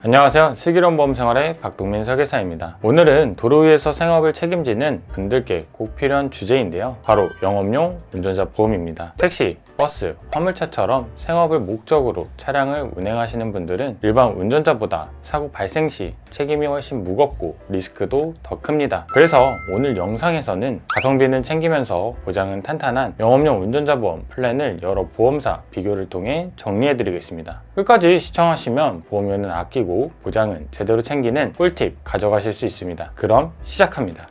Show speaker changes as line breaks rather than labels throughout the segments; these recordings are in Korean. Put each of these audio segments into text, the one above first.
안녕하세요. 슬기로운 보험생활의 박동민 설계사입니다. 오늘은 도로 위에서 생업을 책임지는 분들께 꼭 필요한 주제인데요. 바로 영업용 운전자 보험입니다. 택시, 버스, 화물차처럼 생업을 목적으로 차량을 운행하시는 분들은 일반 운전자보다 사고 발생 시 책임이 훨씬 무겁고 리스크도 더 큽니다. 그래서 오늘 영상에서는 가성비는 챙기면서 보장은 탄탄한 영업용 운전자 보험 플랜을 여러 보험사 비교를 통해 정리해 드리겠습니다. 끝까지 시청하시면 보험료는 아끼고 보장은 제대로 챙기는 꿀팁 가져가실 수 있습니다. 그럼 시작합니다.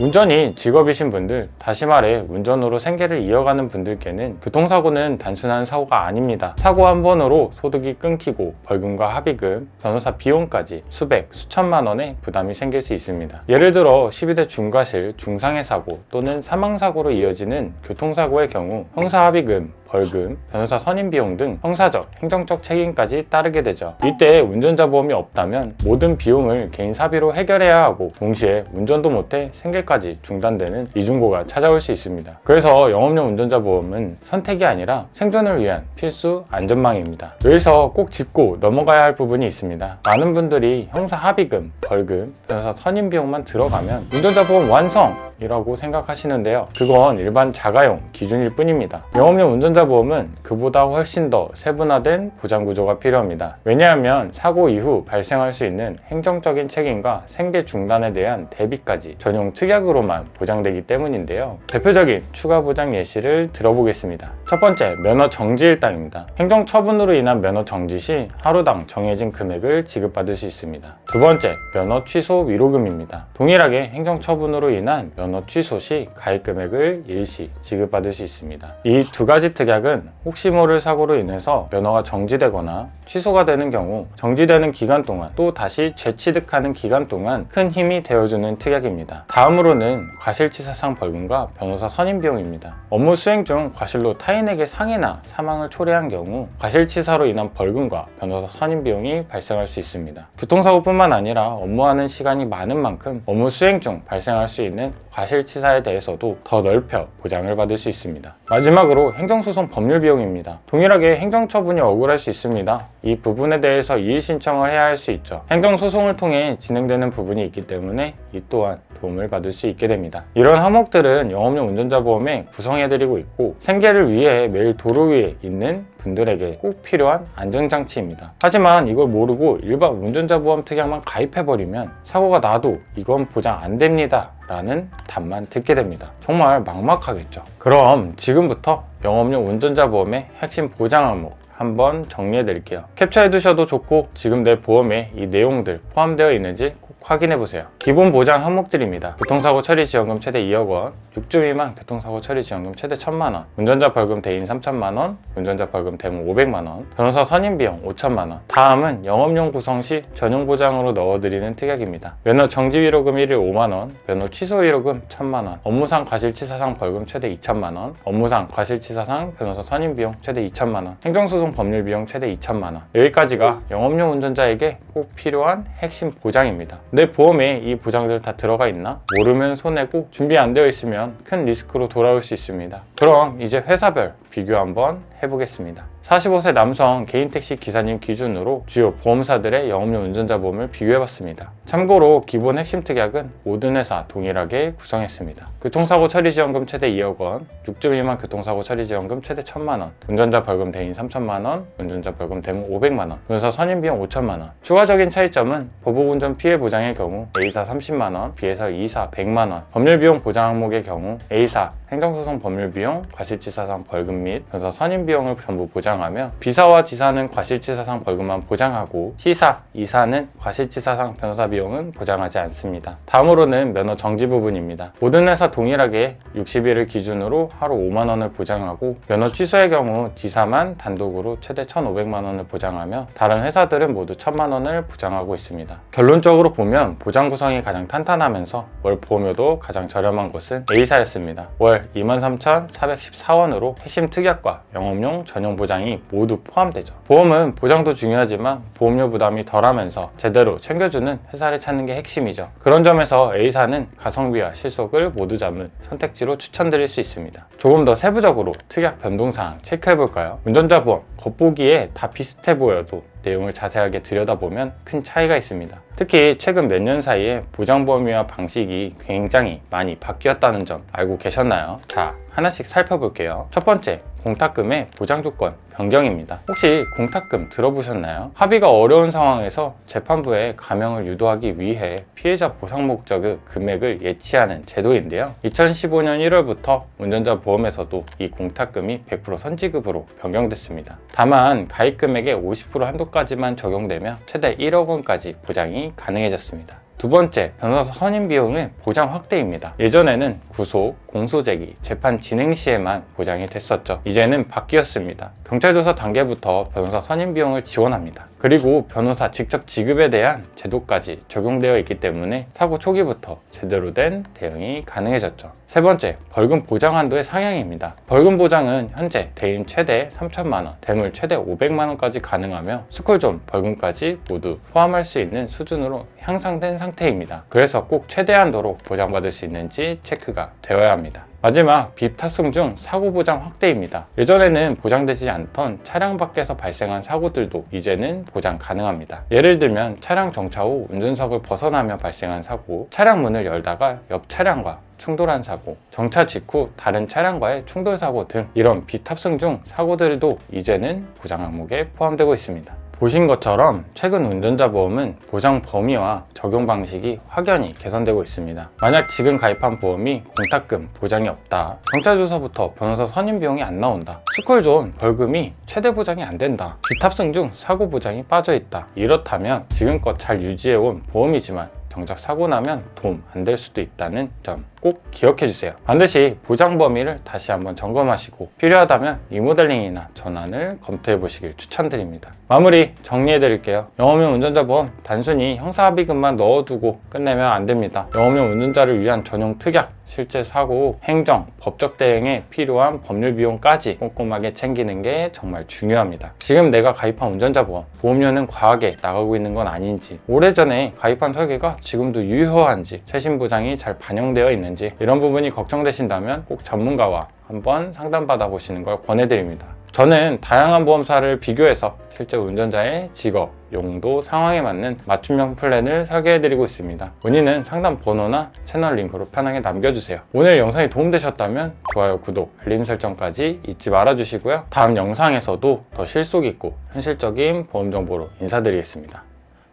운전이 직업이신 분들, 다시 말해 운전으로 생계를 이어가는 분들께는 교통사고는 단순한 사고가 아닙니다. 사고 한 번으로 소득이 끊기고 벌금과 합의금, 변호사 비용까지 수백, 수천만 원의 부담이 생길 수 있습니다. 예를 들어 12대 중과실, 중상해 사고 또는 사망사고로 이어지는 교통사고의 경우 형사합의금, 벌금, 변호사 선임비용 등 형사적, 행정적 책임까지 따르게 되죠. 이때 운전자 보험이 없다면 모든 비용을 개인 사비로 해결해야 하고 동시에 운전도 못해 생계까지 중단되는 이중고가 찾아올 수 있습니다. 그래서 영업용 운전자 보험은 선택이 아니라 생존을 위한 필수 안전망입니다. 여기서 꼭 짚고 넘어가야 할 부분이 있습니다. 많은 분들이 형사합의금, 벌금, 변호사 선임비용만 들어가면 운전자 보험 완성! 이라고 생각하시는데요. 그건 일반 자가용 기준일 뿐입니다. 영업용 운전자 보험은 그보다 훨씬 더 세분화된 보장 구조가 필요합니다. 왜냐하면 사고 이후 발생할 수 있는 행정적인 책임과 생계 중단에 대한 대비까지 전용 특약으로만 보장되기 때문인데요. 대표적인 추가 보장 예시를 들어보겠습니다. 첫 번째, 면허 정지 일당입니다. 행정 처분으로 인한 면허 정지 시 하루당 정해진 금액을 지급받을 수 있습니다. 두 번째, 면허 취소 위로금입니다. 동일하게 행정 처분으로 인한 면허 취소 시 가입 금액을 일시 지급받을 수 있습니다. 이 두 가지 특약은 혹시 모를 사고로 인해서 면허가 정지되거나 취소가 되는 경우 정지되는 기간 동안 또 다시 재취득하는 기간 동안 큰 힘이 되어주는 특약입니다. 다음으로는 과실치사상 벌금과 변호사 선임비용입니다. 업무 수행 중 과실로 타인에게 상해나 사망을 초래한 경우 과실치사로 인한 벌금과 변호사 선임비용이 발생할 수 있습니다. 교통사고뿐만 아니라 업무하는 시간이 많은 만큼 업무 수행 중 발생할 수 있는 과실치사에 대해서도 더 넓혀 보장을 받을 수 있습니다. 마지막으로 행정소송 법률 비용입니다. 동일하게 행정처분이 억울할 수 있습니다. 이 부분에 대해서 이의 신청을 해야 할 수 있죠. 행정소송을 통해 진행되는 부분이 있기 때문에 이 또한 도움을 받을 수 있게 됩니다. 이런 항목들은 영업용 운전자 보험에 구성해드리고 있고 생계를 위해 매일 도로 위에 있는 분들에게 꼭 필요한 안전장치입니다. 하지만 이걸 모르고 일반 운전자 보험 특약만 가입해버리면 사고가 나도 이건 보장 안 됩니다 라는 답만 듣게 됩니다. 정말 막막하겠죠. 그럼 지금부터 영업용 운전자 보험의 핵심 보장 항목 한번 정리해 드릴게요. 캡처해 두셔도 좋고 지금 내 보험에 이 내용들 포함되어 있는지 꼭 확인해 보세요. 기본 보장 항목들입니다. 교통사고 처리 지원금 최대 2억 원, 6주 미만 교통사고 처리 지원금 최대 1,000만 원, 운전자 벌금 대인 3,000만 원, 운전자 벌금 대문 500만 원, 변호사 선임 비용 5,000만 원. 다음은 영업용 구성 시 전용 보장으로 넣어드리는 특약입니다. 면허 정지 위로금 1일 5만 원, 면허 취소 위로금 1,000만 원, 업무상 과실치사상 벌금 최대 2,000만 원, 업무상 과실치사상 변호사 선임 비용 최대 2,000만 원, 행정소송 법률 비용 최대 2,000만 원. 여기까지가 영업용 운전자에게 꼭 필요한 핵심 보장입니다. 내 보험에 이 보장들 다 들어가 있나? 모르면 손해고 준비 안 되어 있으면 큰 리스크로 돌아올 수 있습니다. 그럼 이제 회사별 비교 한번 해보겠습니다. 45세 남성 개인택시 기사님 기준으로 주요 보험사들의 영업용 운전자 보험을 비교해봤습니다. 참고로 기본 핵심 특약은 모든 회사 동일하게 구성했습니다. 교통사고 처리지원금 최대 2억 원, 6주 미만 교통사고 처리지원금 최대 1,000만 원, 운전자 벌금 대인 3,000만 원, 운전자 벌금 대문 500만 원, 변호사 선임비용 5,000만 원. 추가적인 차이점은 보복운전 피해 보장의 경우 A사 30만 원, B사 2사 100만 원, 법률비용 보장 항목의 경우 A사 행정소송 법률비용, 과실치사상 벌금 및 변호사 선임비용을 전부 보장하며 B사와 D사는 과실치사상 벌금만 보장하고 C사, E사는 과실치사상 변호사 비용은 보장하지 않습니다. 다음으로는 면허 정지 부분입니다. 모든 회사 동일하게 60일을 기준으로 하루 5만 원을 보장하고 면허 취소의 경우 D사만 단독으로 최대 1,500만 원을 보장하며 다른 회사들은 모두 1,000만 원을 보장하고 있습니다. 결론적으로 보면 보장 구성이 가장 탄탄하면서 월 보험료도 가장 저렴한 것은 A사였습니다. 월 월 23,414원으로 핵심 특약과 영업용 전용 보장이 모두 포함되죠. 보험은 보장도 중요하지만 보험료 부담이 덜하면서 제대로 챙겨주는 회사를 찾는 게 핵심이죠. 그런 점에서 A사는 가성비와 실속을 모두 잡은 선택지로 추천드릴 수 있습니다. 조금 더 세부적으로 특약 변동사항 체크해볼까요? 운전자 보험 겉보기에 다 비슷해 보여도 내용을 자세하게 들여다보면 큰 차이가 있습니다. 특히 최근 몇 년 사이에 보장 범위와 방식이 굉장히 많이 바뀌었다는 점 알고 계셨나요? 자, 하나씩 살펴볼게요. 첫 번째, 공탁금의 보장 조건 변경입니다. 혹시 공탁금 들어보셨나요? 합의가 어려운 상황에서 재판부에 감형을 유도하기 위해 피해자 보상 목적의 금액을 예치하는 제도인데요. 2015년 1월부터 운전자 보험에서도 이 공탁금이 100% 선지급으로 변경됐습니다. 다만 가입 금액의 50% 한도까지만 적용되며 최대 1억 원까지 보장이 가능해졌습니다. 두 번째, 변호사 선임 비용의 보장 확대입니다. 예전에는 구속, 공소제기, 재판 진행 시에만 보장이 됐었죠. 이제는 바뀌었습니다. 경찰 조사 단계부터 변호사 선임 비용을 지원합니다. 그리고 변호사 직접 지급에 대한 제도까지 적용되어 있기 때문에 사고 초기부터 제대로 된 대응이 가능해졌죠. 세 번째, 벌금 보장 한도의 상향입니다. 벌금 보장은 현재 대인 최대 3천만 원, 대물 최대 500만 원까지 가능하며 스쿨존 벌금까지 모두 포함할 수 있는 수준으로 향상된 상태입니다. 그래서 꼭 최대 한도로 보장받을 수 있는지 체크가 되어야 합니다. 마지막, 비탑승 중 사고 보장 확대입니다. 예전에는 보장되지 않던 차량 밖에서 발생한 사고들도 이제는 보장 가능합니다. 예를 들면 차량 정차 후 운전석을 벗어나며 발생한 사고, 차량 문을 열다가 옆 차량과 충돌한 사고, 정차 직후 다른 차량과의 충돌 사고 등 이런 비탑승 중 사고들도 이제는 보장 항목에 포함되고 있습니다. 보신 것처럼 최근 운전자 보험은 보장 범위와 적용 방식이 확연히 개선되고 있습니다. 만약 지금 가입한 보험이 공탁금 보장이 없다, 경찰 조사부터 변호사 선임 비용이 안 나온다, 스쿨존 벌금이 최대 보장이 안 된다, 비탑승 중 사고 보장이 빠져 있다, 이렇다면 지금껏 잘 유지해온 보험이지만 정작 사고 나면 도움 안 될 수도 있다는 점 꼭 기억해 주세요. 반드시 보장 범위를 다시 한번 점검하시고 필요하다면 리모델링이나 전환을 검토해 보시길 추천드립니다. 마무리 정리해 드릴게요. 영업용 운전자 보험 단순히 형사합의금만 넣어두고 끝내면 안 됩니다. 영업용 운전자를 위한 전용 특약, 실제 사고, 행정, 법적 대응에 필요한 법률 비용까지 꼼꼼하게 챙기는 게 정말 중요합니다. 지금 내가 가입한 운전자 보험, 보험료는 과하게 나가고 있는 건 아닌지, 오래전에 가입한 설계가 지금도 유효한지, 최신 보장이 잘 반영되어 있는지 이런 부분이 걱정되신다면 꼭 전문가와 한번 상담받아 보시는 걸 권해드립니다. 저는 다양한 보험사를 비교해서 실제 운전자의 직업, 용도, 상황에 맞는 맞춤형 플랜을 설계해드리고 있습니다. 문의는 상담 번호나 채널 링크로 편하게 남겨주세요. 오늘 영상이 도움되셨다면 좋아요, 구독, 알림 설정까지 잊지 말아주시고요. 다음 영상에서도 더 실속 있고 현실적인 보험 정보로 인사드리겠습니다.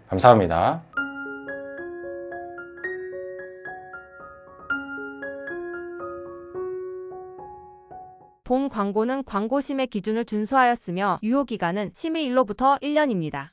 감사합니다.
본 광고는 광고 심의 기준을 준수하였으며 유효기간은 심의일로부터 1년입니다.